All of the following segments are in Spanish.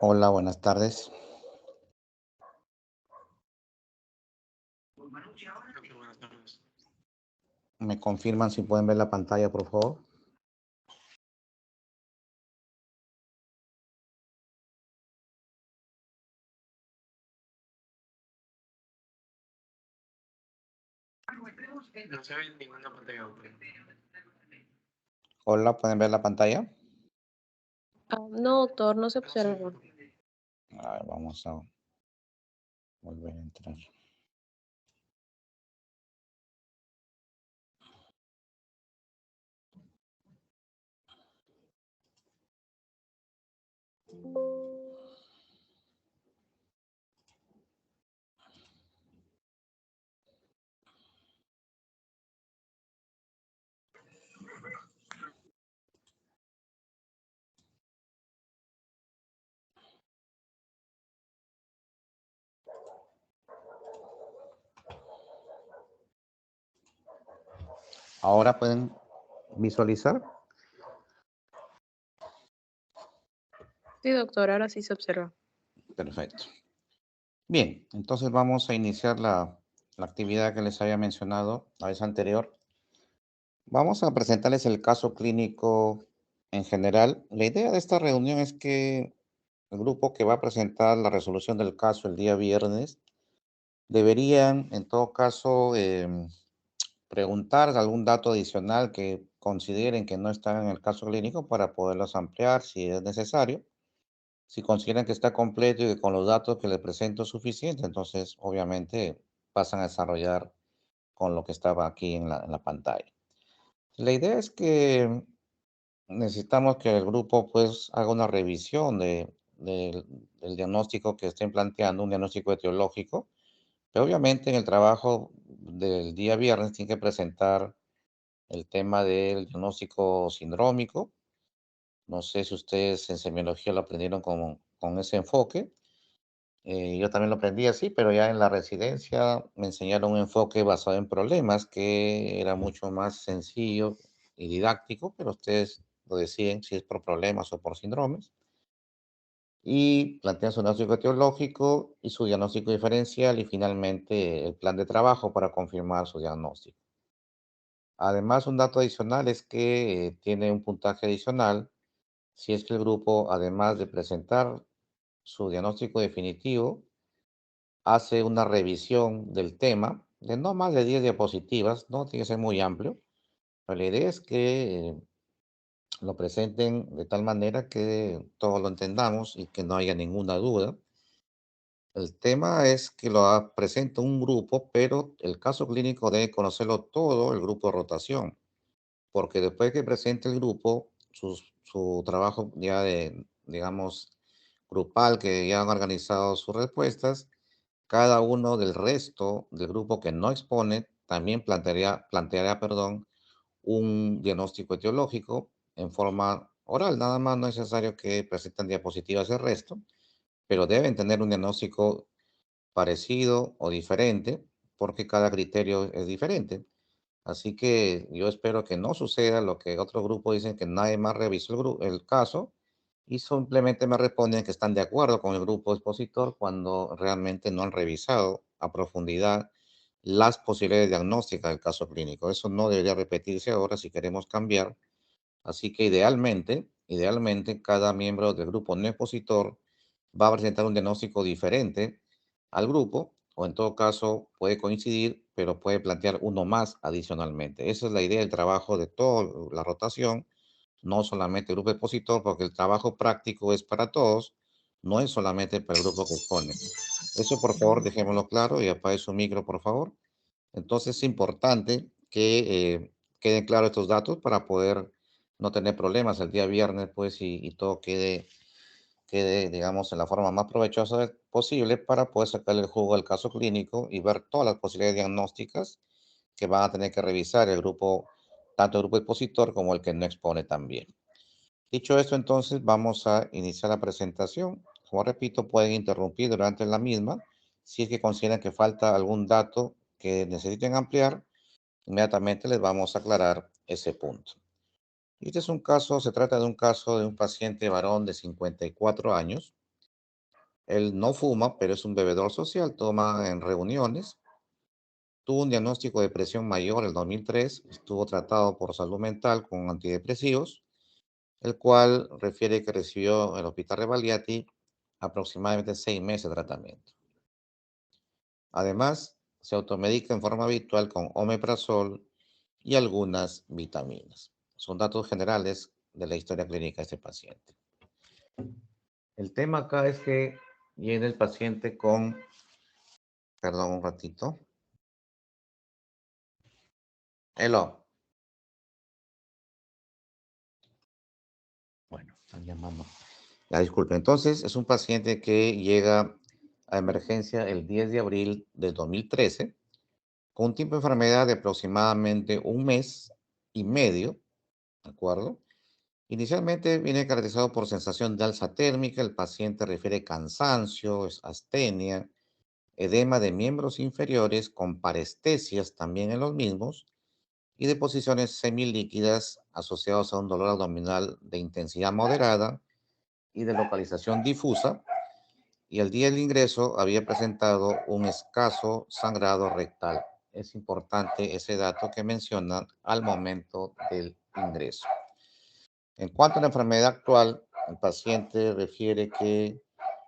Hola, buenas tardes. Buenas tardes. ¿Me confirman si pueden ver la pantalla, por favor? No se ve ninguna pantalla. Hola, ¿pueden ver la pantalla? No, doctor, no se observa. A ver, vamos a volver a entrar. ¿Ahora pueden visualizar? Sí, doctor, ahora sí se observa. Perfecto. Bien, entonces vamos a iniciar la actividad que les había mencionado la vez anterior. Vamos a presentarles el caso clínico en general. La idea de esta reunión es que el grupo que va a presentar la resolución del caso el día viernes deberían, en todo caso, preguntar algún dato adicional que consideren que no está en el caso clínico para poderlos ampliar si es necesario. Si consideran que está completo y que con los datos que les presento es suficiente, entonces obviamente pasan a desarrollar con lo que estaba aquí en la pantalla. La idea es que necesitamos que el grupo pues haga una revisión del diagnóstico que estén planteando, un diagnóstico etiológico, pero obviamente en el trabajo del día viernes tienen que presentar el tema del diagnóstico sindrómico. No sé si ustedes en semiología lo aprendieron con ese enfoque. Yo también lo aprendí así, pero ya en la residencia me enseñaron un enfoque basado en problemas que era mucho más sencillo y didáctico, pero ustedes lo deciden si es por problemas o por síndromes. Y plantean su diagnóstico etiológico y su diagnóstico diferencial y finalmente el plan de trabajo para confirmar su diagnóstico. Además, un dato adicional es que tiene un puntaje adicional si es que el grupo, además de presentar su diagnóstico definitivo, hace una revisión del tema de no más de 10 diapositivas, no tiene que ser muy amplio, pero la idea es que lo presenten de tal manera que todos lo entendamos y que no haya ninguna duda. El tema es que presenta un grupo, pero el caso clínico debe conocerlo todo el grupo de rotación, porque después que presente el grupo, su trabajo ya de, digamos, grupal, que ya han organizado sus respuestas, cada uno del resto del grupo que no expone también planteará, un diagnóstico etiológico en forma oral. Nada más no es necesario que presenten diapositivas el resto, pero deben tener un diagnóstico parecido o diferente, porque cada criterio es diferente. Así que yo espero que no suceda lo que otros grupos dicen, que nadie más revisó el caso y simplemente me responden que están de acuerdo con el grupo expositor cuando realmente no han revisado a profundidad las posibilidades diagnósticas del caso clínico. Eso no debería repetirse ahora si queremos cambiar. Así que idealmente cada miembro del grupo no expositor va a presentar un diagnóstico diferente al grupo, o en todo caso puede coincidir, pero puede plantear uno más adicionalmente. Esa es la idea del trabajo de toda la rotación, no solamente el grupo expositor, porque el trabajo práctico es para todos, no es solamente para el grupo que expone. Eso, por favor, dejémoslo claro y apague su micro, por favor. Entonces, es importante que queden claros estos datos para poder no tener problemas el día viernes, pues, y todo quede, digamos, en la forma más provechosa posible para poder sacarle el jugo al caso clínico y ver todas las posibilidades diagnósticas que van a tener que revisar el grupo, tanto el grupo expositor como el que no expone también. Dicho esto, entonces vamos a iniciar la presentación. Como repito, pueden interrumpir durante la misma si es que consideran que falta algún dato que necesiten ampliar. Inmediatamente les vamos a aclarar ese punto. Y este es un caso, se trata de un caso de un paciente varón de 54 años. Él no fuma, pero es un bebedor social, toma en reuniones. Tuvo un diagnóstico de presión mayor el 2003, estuvo tratado por salud mental con antidepresivos, el cual refiere que recibió en el Hospital Revaliati aproximadamente 6 meses de tratamiento. Además, se automedica en forma habitual con omeprazol y algunas vitaminas. Son datos generales de la historia clínica de este paciente. El tema acá es que viene el paciente con, perdón un ratito. Hello. Bueno, están llamando. Ya, disculpe. Entonces, es un paciente que llega a emergencia el 10 de abril de 2013 con un tipo de enfermedad de aproximadamente 1 mes y medio, ¿de acuerdo? Inicialmente viene caracterizado por sensación de alza térmica, el paciente refiere cansancio, astenia, edema de miembros inferiores con parestesias también en los mismos y deposiciones semilíquidas asociadas a un dolor abdominal de intensidad moderada y de localización difusa, y al día del ingreso había presentado un escaso sangrado rectal. Es importante ese dato que mencionan al momento del ingreso. En cuanto a la enfermedad actual, el paciente refiere que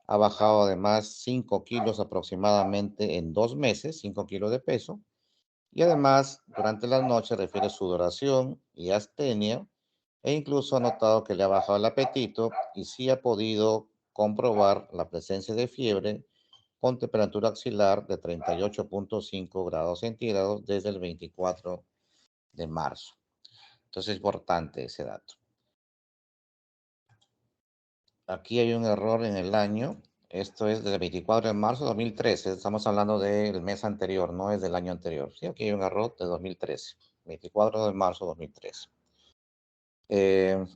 ha bajado además 5 kilos aproximadamente en 2 meses, 5 kilos de peso, y además durante la noche refiere sudoración y astenia, e incluso ha notado que le ha bajado el apetito y sí ha podido comprobar la presencia de fiebre con temperatura axilar de 38,5 grados centígrados desde el 24 de marzo. Entonces es importante ese dato. Aquí hay un error en el año. Esto es del 24 de marzo de 2013. Estamos hablando del mes anterior, no es del año anterior. Sí, aquí hay un error de 2013. 24 de marzo de 2013. Eh,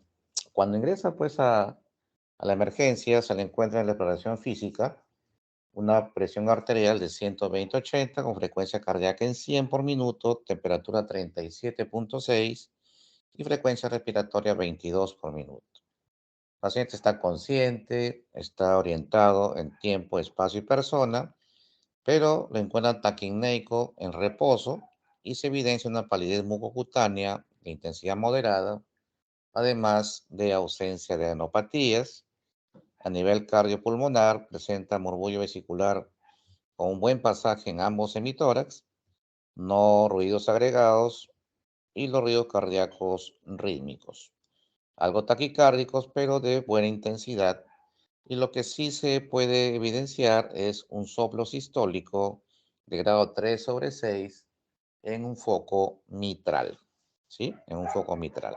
Cuando ingresa pues a la emergencia, se le encuentra en la exploración física una presión arterial de 120/80 con frecuencia cardíaca en 100 por minuto, temperatura 37,6 y frecuencia respiratoria 22 por minuto. El paciente está consciente, está orientado en tiempo, espacio y persona, pero lo encuentran taquicneico en reposo y se evidencia una palidez mucocutánea de intensidad moderada, además de ausencia de adenopatías. A nivel cardiopulmonar, presenta murmullo vesicular con un buen pasaje en ambos hemitórax, no ruidos agregados y los ruidos cardíacos rítmicos. Algo taquicárdicos, pero de buena intensidad. Y lo que sí se puede evidenciar es un soplo sistólico de grado 3/6 en un foco mitral. ¿Sí? En un foco mitral.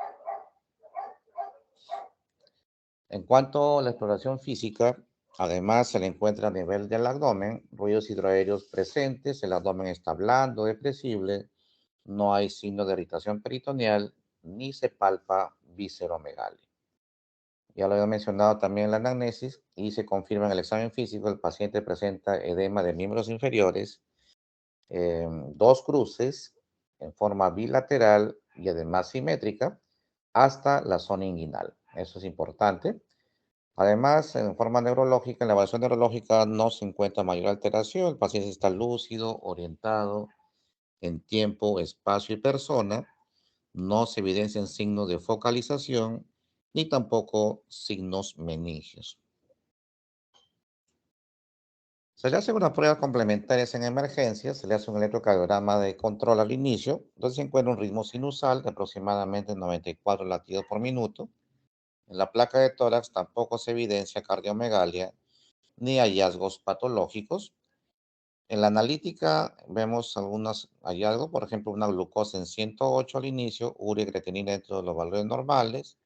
En cuanto a la exploración física, además se le encuentra a nivel del abdomen ruidos hidroaéreos presentes, el abdomen está blando, depresible, no hay signo de irritación peritoneal, ni se palpa visceromegalia. Ya lo había mencionado también en la anamnesis y se confirma en el examen físico, el paciente presenta edema de miembros inferiores, dos cruces en forma bilateral y además simétrica hasta la zona inguinal. Eso es importante. Además, en forma neurológica, en la evaluación neurológica no se encuentra mayor alteración, el paciente está lúcido, orientado en tiempo, espacio y persona, no se evidencian signos de focalización ni tampoco signos meningios. Se le hace una prueba complementaria en emergencias, se le hace un electrocardiograma de control al inicio, donde se encuentra un ritmo sinusal de aproximadamente 94 latidos por minuto. En la placa de tórax tampoco se evidencia cardiomegalia ni hallazgos patológicos. En la analítica vemos algunos hallazgos, por ejemplo, una glucosa en 108 al inicio, urea y creatinina dentro de los valores normales,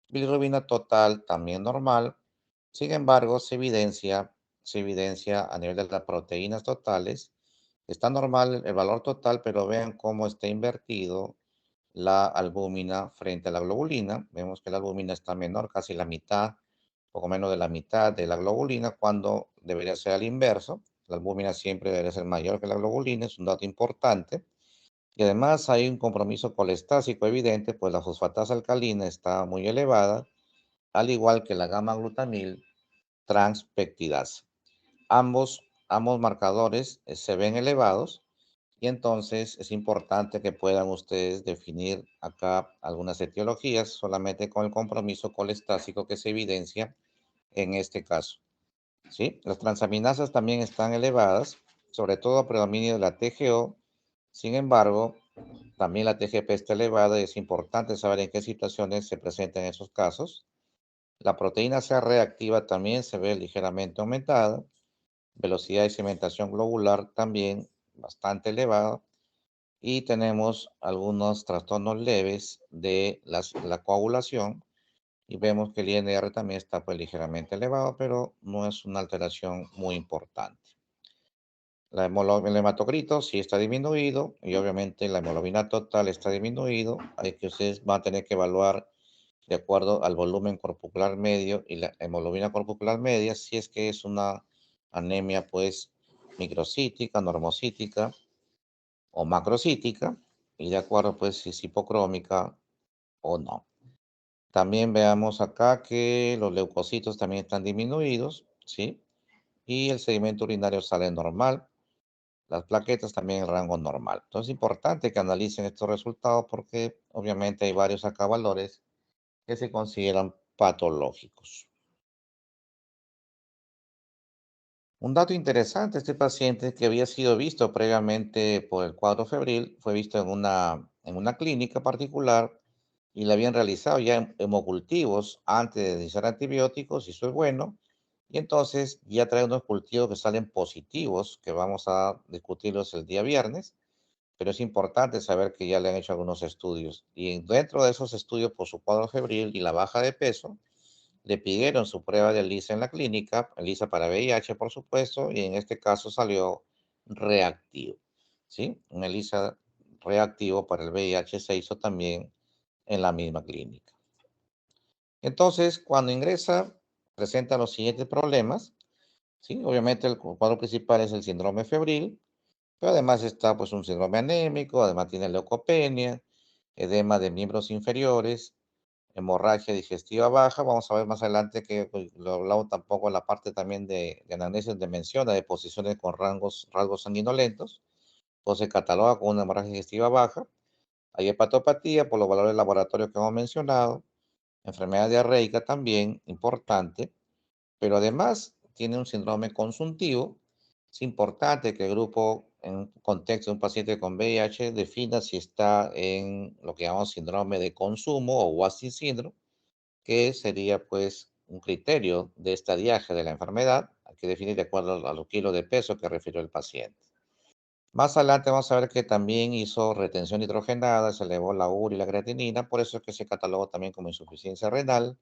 bilirrubina total también normal. Sin embargo, se evidencia a nivel de las proteínas totales. Está normal el valor total, pero vean cómo está invertido la albúmina frente a la globulina. Vemos que la albúmina está menor, casi la mitad, poco menos de la mitad de la globulina, cuando debería ser al inverso. La albúmina siempre debería ser mayor que la globulina, es un dato importante. Y además hay un compromiso colestásico evidente, pues la fosfatasa alcalina está muy elevada, al igual que la gamma-glutamil transpeptidasa. Ambos marcadores se ven elevados y entonces es importante que puedan ustedes definir acá algunas etiologías solamente con el compromiso colestásico que se evidencia en este caso. ¿Sí? Las transaminasas también están elevadas, sobre todo a predominio de la TGO. Sin embargo, también la TGP está elevada y es importante saber en qué situaciones se presentan esos casos. La proteína C reactiva también se ve ligeramente aumentada. Velocidad de cimentación globular también bastante elevada. Y tenemos algunos trastornos leves de la coagulación. Y vemos que el INR también está pues ligeramente elevado, pero no es una alteración muy importante. El hematocrito sí está disminuido y obviamente la hemoglobina total está disminuido. Hay que ustedes van a tener que evaluar de acuerdo al volumen corpuscular medio y la hemoglobina corpuscular media, si es que es una anemia pues microcítica, normocítica o macrocítica, y de acuerdo pues si es hipocrómica o no. También veamos acá que los leucocitos también están disminuidos, ¿sí? Y el sedimento urinario sale normal. Las plaquetas también en rango normal. Entonces es importante que analicen estos resultados porque obviamente hay varios acá valores que se consideran patológicos. Un dato interesante, este paciente que había sido visto previamente por el cuadro febril, fue visto en una clínica particular y le habían realizado ya hemocultivos antes de iniciar antibióticos, y eso es bueno. Y entonces ya trae unos cultivos que salen positivos, que vamos a discutirlos el día viernes, pero es importante saber que ya le han hecho algunos estudios. Y dentro de esos estudios, por su cuadro febril y la baja de peso, le pidieron su prueba de ELISA en la clínica, ELISA para VIH, por supuesto, y en este caso salió reactivo. ¿Sí? Un ELISA reactivo para el VIH se hizo también en la misma clínica. Entonces, cuando ingresa, presenta los siguientes problemas. ¿Sí? Obviamente, el cuadro principal es el síndrome febril, pero además está pues un síndrome anémico, además tiene leucopenia, edema de miembros inferiores, hemorragia digestiva baja. Vamos a ver más adelante que pues, lo hablamos tampoco en la parte también de anamnesis de mención de posiciones con rasgos sanguinolentos. Entonces se cataloga como una hemorragia digestiva baja. Hay hepatopatía por los valores laboratorios que hemos mencionado. Enfermedad diarreica también importante, pero además tiene un síndrome consuntivo. Es importante que el grupo, en un contexto de un paciente con VIH, defina si está en lo que llamamos síndrome de consumo o Wasting syndrome, que sería pues un criterio de estadiaje de la enfermedad. Hay que definir de acuerdo a los kilos de peso que refirió el paciente. Más adelante vamos a ver que también hizo retención nitrogenada, se elevó la urea y la creatinina, por eso es que se catalogó también como insuficiencia renal.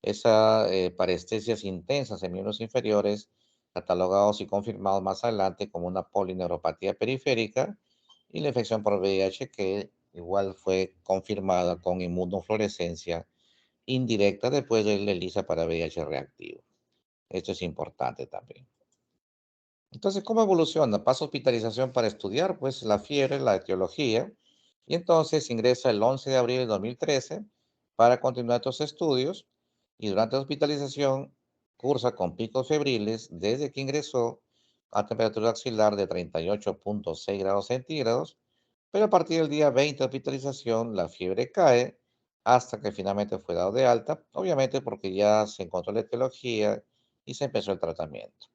Esa parestesias intensas en miembros inferiores, catalogados y confirmados más adelante como una polineuropatía periférica, y la infección por VIH que igual fue confirmada con inmunofluorescencia indirecta después del ELISA para VIH reactivo. Esto es importante también. Entonces, ¿cómo evoluciona? Pasa hospitalización para estudiar, pues, la fiebre, la etiología, y entonces ingresa el 11 de abril de 2013 para continuar estos estudios, y durante la hospitalización cursa con picos febriles desde que ingresó a temperatura axilar de 38,6 grados centígrados, pero a partir del día 20 de hospitalización la fiebre cae hasta que finalmente fue dado de alta, obviamente porque ya se encontró la etiología y se empezó el tratamiento.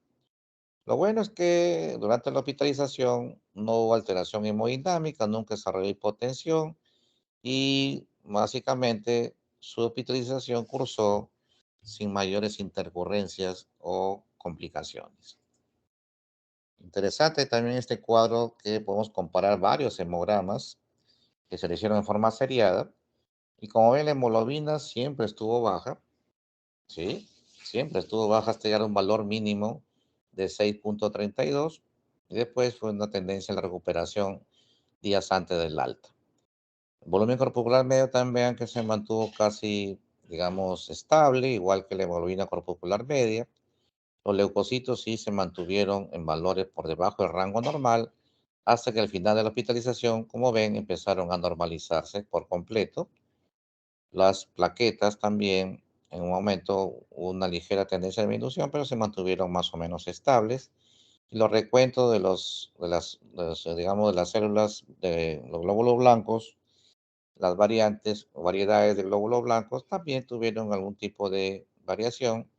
Lo bueno es que durante la hospitalización no hubo alteración hemodinámica, nunca desarrolló hipotensión y básicamente su hospitalización cursó sin mayores intercurrencias o complicaciones. Interesante también este cuadro que podemos comparar varios hemogramas que se le hicieron en forma seriada, y como ven la hemoglobina siempre estuvo baja, ¿sí? Siempre estuvo baja hasta llegar a un valor mínimo de 6,32 y después fue una tendencia en la recuperación días antes del alta. El volumen corpuscular medio también vean que se mantuvo casi, digamos, estable, igual que la hemoglobina corpuscular media. Los leucocitos sí se mantuvieron en valores por debajo del rango normal, hasta que al final de la hospitalización, como ven, empezaron a normalizarse por completo. Las plaquetas también, en un momento, hubo una ligera tendencia de disminución, pero se mantuvieron más o menos estables. Y los recuentos digamos, de las células de los glóbulos blancos, las variantes o variedades de glóbulos blancos también tuvieron algún tipo de variación.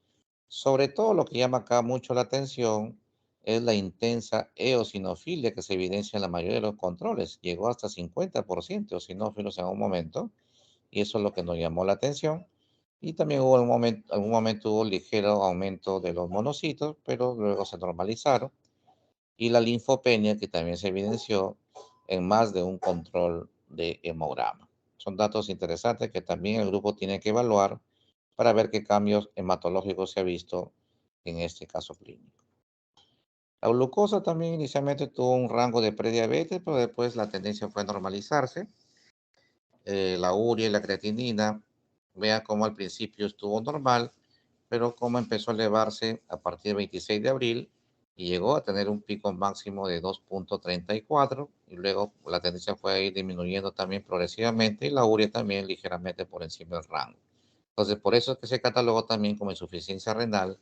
Sobre todo lo que llama acá mucho la atención es la intensa eosinofilia que se evidencia en la mayoría de los controles. Llegó hasta 50% eosinófilos en un momento, y eso es lo que nos llamó la atención. Y también hubo algún momento hubo ligero aumento de los monocitos, pero luego se normalizaron. Y la linfopenia que también se evidenció en más de un control de hemograma. Son datos interesantes que también el grupo tiene que evaluar para ver qué cambios hematológicos se ha visto en este caso clínico. La glucosa también inicialmente tuvo un rango de prediabetes, pero después la tendencia fue a normalizarse. La urea y la creatinina, vean cómo al principio estuvo normal, pero cómo empezó a elevarse a partir del 26 de abril y llegó a tener un pico máximo de 2,34 y luego la tendencia fue a ir disminuyendo también progresivamente y la urea también ligeramente por encima del rango. Entonces, por eso es que se catalogó también como insuficiencia renal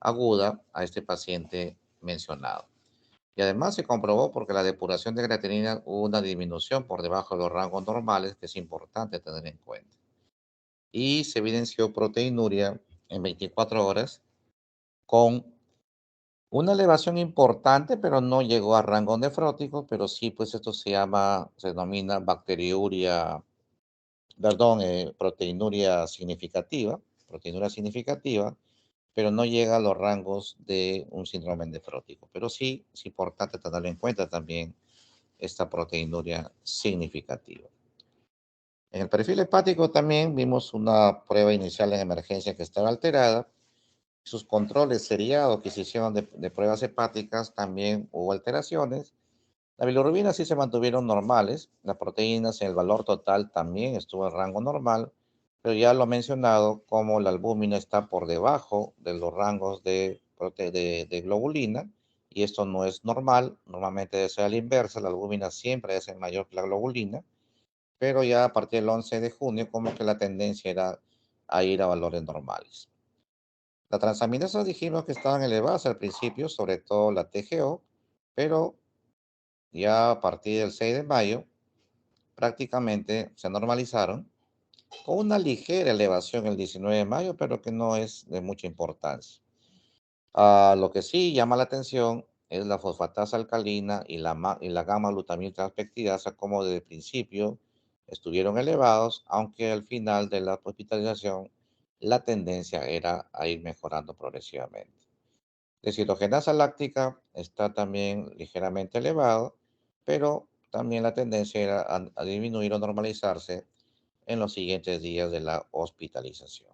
aguda a este paciente mencionado. Y además se comprobó porque la depuración de creatinina hubo una disminución por debajo de los rangos normales, que es importante tener en cuenta. Y se evidenció proteinuria en 24 horas con una elevación importante, pero no llegó a rango nefrótico, pero sí, pues esto se denomina proteinuria significativa, pero no llega a los rangos de un síndrome nefrótico. Pero sí es importante tenerlo en cuenta también esta proteinuria significativa. En el perfil hepático también vimos una prueba inicial en emergencia que estaba alterada. Sus controles seriados que se hicieron de pruebas hepáticas también hubo alteraciones. La bilirrubina sí se mantuvieron normales, las proteínas en el valor total también estuvo en rango normal, pero ya lo mencionado, como la albúmina está por debajo de los rangos de globulina, y esto no es normal, normalmente debe ser a la inversa, la albúmina siempre es mayor que la globulina, pero ya a partir del 11 de junio como que la tendencia era a ir a valores normales. La transaminasa dijimos que estaban elevadas al principio, sobre todo la TGO, pero ya a partir del 6 de mayo prácticamente se normalizaron con una ligera elevación el 19 de mayo, pero que no es de mucha importancia. Lo que sí llama la atención es la fosfatasa alcalina y la gamma glutamil transpeptidasa, como desde el principio estuvieron elevados, aunque al final de la hospitalización la tendencia era a ir mejorando progresivamente. Deshidrogenasa láctica está también ligeramente elevado, pero también la tendencia era a disminuir o normalizarse en los siguientes días de la hospitalización.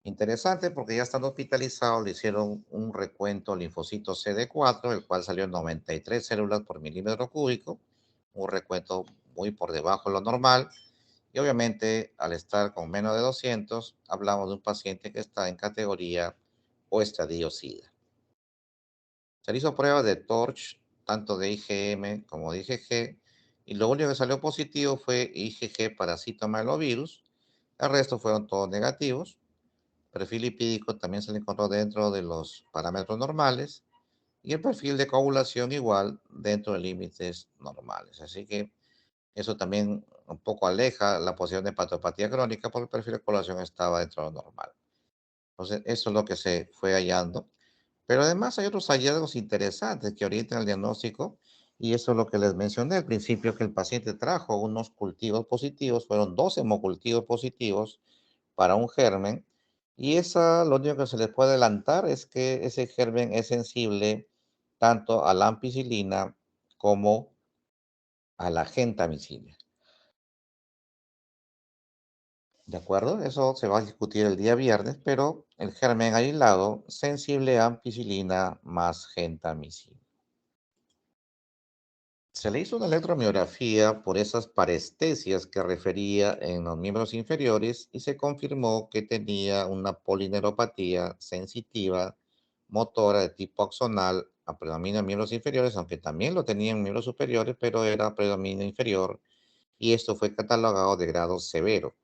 Interesante porque ya estando hospitalizado le hicieron un recuento linfocito CD4, el cual salió en 93 células por milímetro cúbico, un recuento muy por debajo de lo normal. Y obviamente al estar con menos de 200, hablamos de un paciente que está en categoría o estadio SIDA. Se le hizo pruebas de TORCH, tanto de IgM como de IgG, y lo único que salió positivo fue IgG para citomegalovirus. El resto fueron todos negativos. Perfil lipídico también se le encontró dentro de los parámetros normales y el perfil de coagulación igual dentro de límites normales. Así que eso también un poco aleja la posición de patopatía crónica porque el perfil de coagulación estaba dentro de lo normal. Entonces, eso es lo que se fue hallando. Pero además hay otros hallazgos interesantes que orientan el diagnóstico y eso es lo que les mencioné al principio, que el paciente trajo unos cultivos positivos, fueron 12 hemocultivos positivos para un germen y esa, lo único que se les puede adelantar es que ese germen es sensible tanto a la ampicilina como a la gentamicina. ¿De acuerdo? Eso se va a discutir el día viernes, pero el germen aislado sensible a ampicilina más gentamicina. Se le hizo una electromiografía por esas parestesias que refería en los miembros inferiores y se confirmó que tenía una polineropatía sensitiva motora de tipo axonal a predominio en miembros inferiores, aunque también lo tenían en miembros superiores, pero era predominio inferior y esto fue catalogado de grado severo.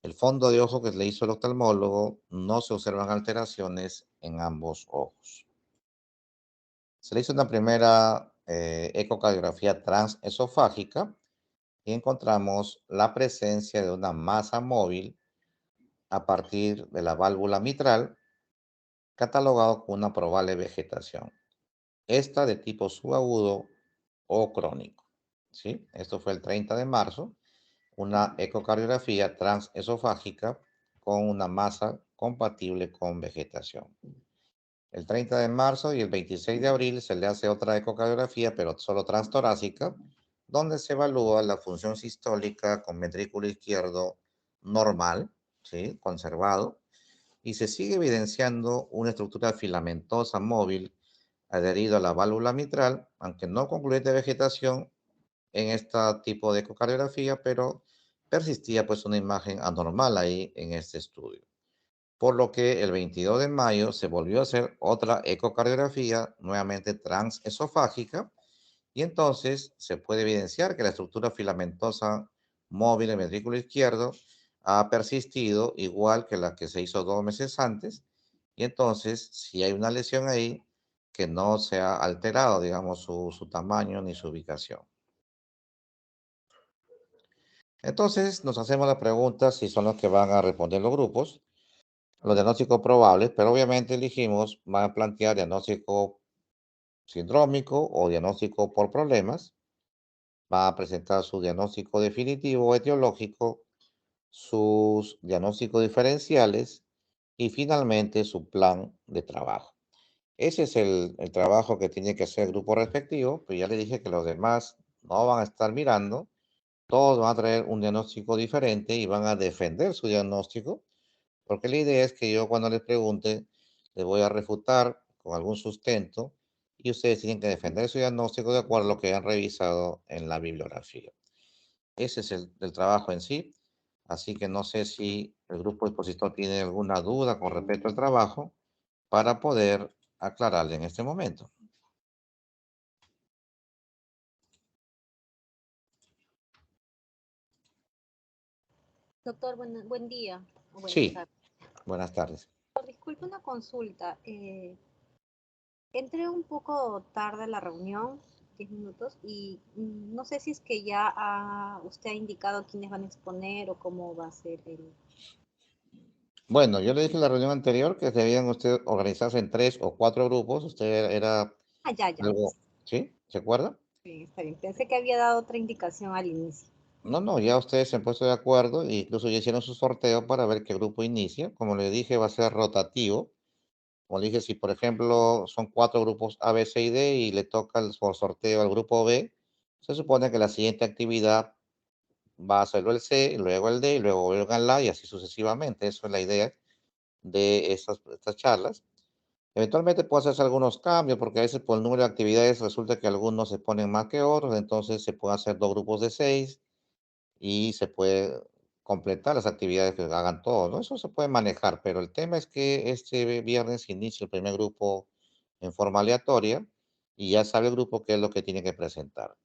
El fondo de ojo que le hizo el oftalmólogo no se observan alteraciones en ambos ojos. Se le hizo una primera ecocardiografía transesofágica y encontramos la presencia de una masa móvil a partir de la válvula mitral, catalogado con una probable vegetación. Esta de tipo subagudo o crónico. ¿Sí? Esto fue el 30 de marzo, una ecocardiografía transesofágica con una masa compatible con vegetación. El 30 de marzo y el 26 de abril se le hace otra ecocardiografía, pero solo transtorácica, donde se evalúa la función sistólica con ventrículo izquierdo normal, ¿sí? Conservado, y se sigue evidenciando una estructura filamentosa móvil adherido a la válvula mitral, aunque no concluyente de vegetación en este tipo de ecocardiografía, pero persistía pues una imagen anormal ahí en este estudio. Por lo que el 22 de mayo se volvió a hacer otra ecocardiografía, nuevamente transesofágica, y entonces se puede evidenciar que la estructura filamentosa móvil en el ventrículo izquierdo ha persistido igual que la que se hizo 2 meses antes, y entonces si hay una lesión ahí que no se ha alterado, digamos, su tamaño ni su ubicación. Entonces nos hacemos la pregunta si son los que van a responder los grupos, los diagnósticos probables, pero obviamente elegimos, van a plantear diagnóstico sindrómico o diagnóstico por problemas, va a presentar su diagnóstico definitivo o etiológico, sus diagnósticos diferenciales y finalmente su plan de trabajo. Ese es el trabajo que tiene que hacer el grupo respectivo, pero ya le dije que los demás no van a estar mirando, todos van a traer un diagnóstico diferente y van a defender su diagnóstico, porque la idea es que yo cuando les pregunte, les voy a refutar con algún sustento y ustedes tienen que defender su diagnóstico de acuerdo a lo que han revisado en la bibliografía. Ese es el trabajo en sí. Así que no sé si el grupo expositor tiene alguna duda con respecto al trabajo para poder aclararle en este momento. Doctor, buen día o buenas Sí, tardes. buenas tardes. Disculpe una consulta. Entré un poco tarde a la reunión, 10 minutos, y no sé si es que ya usted ha indicado quiénes van a exponer o cómo va a ser el... Bueno, yo le dije en la reunión anterior que debían ustedes organizarse en 3 o 4 grupos. Usted era Ya. algo, ¿sí? ¿Se acuerda? Sí, está bien. Pensé que había dado otra indicación al inicio. No, no, ya ustedes se han puesto de acuerdo e incluso ya hicieron su sorteo para ver qué grupo inicia. Como le dije, va a ser rotativo. Como le dije, si por ejemplo son 4 grupos A, B, C y D y le toca por sorteo al grupo B, se supone que la siguiente actividad va a hacerlo el C, luego el D, y luego el A y así sucesivamente. Eso es la idea de estas charlas. Eventualmente puede hacerse algunos cambios porque a veces por el número de actividades resulta que algunos se ponen más que otros, entonces se pueden hacer 2 grupos de 6 y se puede completar las actividades que hagan todos, ¿no? Eso se puede manejar, pero el tema es que este viernes inicia el primer grupo en forma aleatoria y ya sabe el grupo qué es lo que tiene que presentar.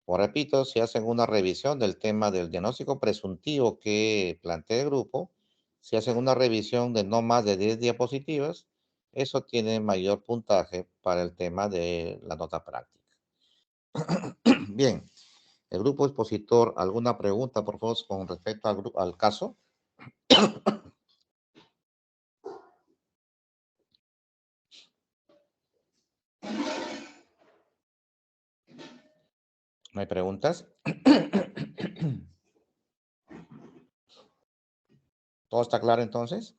Como repito, si hacen una revisión del tema del diagnóstico presuntivo que plantea el grupo, si hacen una revisión de no más de 10 diapositivas, eso tiene mayor puntaje para el tema de la nota práctica. Bien, el grupo expositor, ¿alguna pregunta, por favor, con respecto al caso? ¿No hay preguntas? ¿Todo está claro entonces?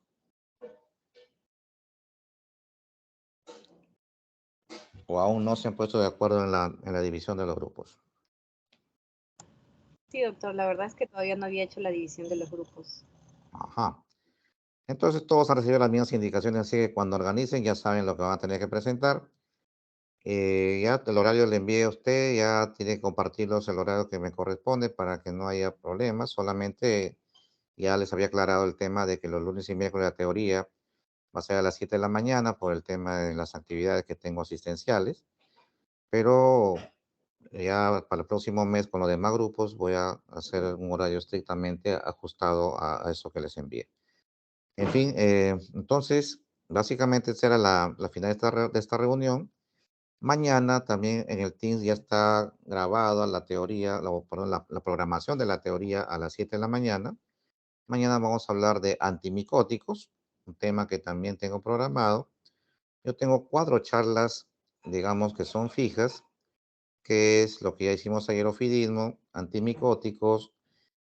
¿O aún no se han puesto de acuerdo en la división de los grupos? Sí, doctor, la verdad es que todavía no había hecho la división de los grupos. Ajá. Entonces todos han recibido las mismas indicaciones, así que cuando organicen ya saben lo que van a tener que presentar. Ya el horario le envié a usted, ya tiene que compartirlos el horario que me corresponde para que no haya problemas. Solamente ya les había aclarado el tema de que los lunes y miércoles la teoría Va a ser a las 7 de la mañana por el tema de las actividades que tengo asistenciales, pero ya para el próximo mes con los demás grupos voy a hacer un horario estrictamente ajustado a eso que les envié. En fin, entonces, básicamente esa era la final de esta reunión. Mañana también en el Teams ya está grabada la teoría, perdón, la programación de la teoría a las 7 de la mañana. Mañana vamos a hablar de antimicóticos, un tema que también tengo programado. Yo tengo 4 charlas, digamos que son fijas, que es lo que ya hicimos ayer, ofidismo, antimicóticos,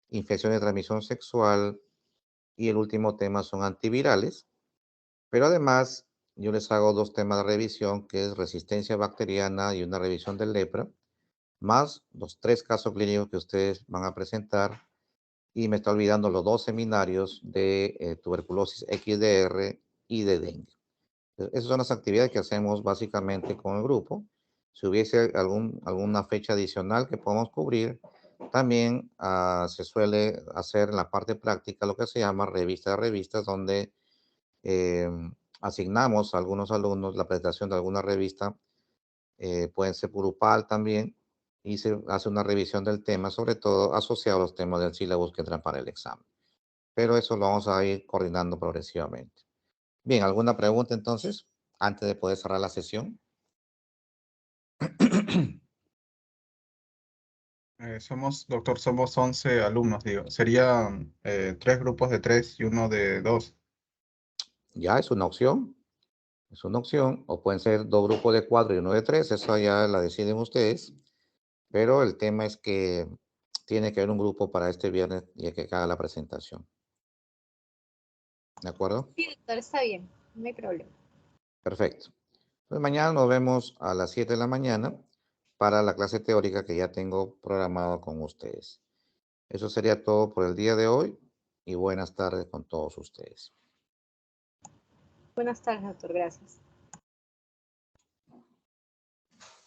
infección de transmisión sexual y el último tema son antivirales. Pero además, yo les hago 2 temas de revisión, que es resistencia bacteriana y una revisión del lepra, más los 3 casos clínicos que ustedes van a presentar. Y me está olvidando los 2 seminarios de tuberculosis XDR y de dengue. Esas son las actividades que hacemos básicamente con el grupo. Si hubiese alguna fecha adicional que podamos cubrir, también se suele hacer en la parte práctica lo que se llama revista de revistas, donde asignamos a algunos alumnos la presentación de alguna revista, pueden ser grupal también, y se hace una revisión del tema, sobre todo asociado a los temas del sílabus que entran para el examen. Pero eso lo vamos a ir coordinando progresivamente. Bien, ¿alguna pregunta entonces, antes de poder cerrar la sesión? Doctor, somos 11 alumnos, digo. Serían 3 grupos de 3 y uno de 2. Ya es una opción, o pueden ser 2 grupos de 4 y uno de 3, eso ya la deciden ustedes, pero el tema es que tiene que haber un grupo para este viernes y que haga la presentación. ¿De acuerdo? Sí, doctor, está bien, no hay problema. Perfecto. Pues mañana nos vemos a las 7 de la mañana para la clase teórica que ya tengo programado con ustedes. Eso sería todo por el día de hoy y buenas tardes con todos ustedes. Buenas tardes, doctor, gracias.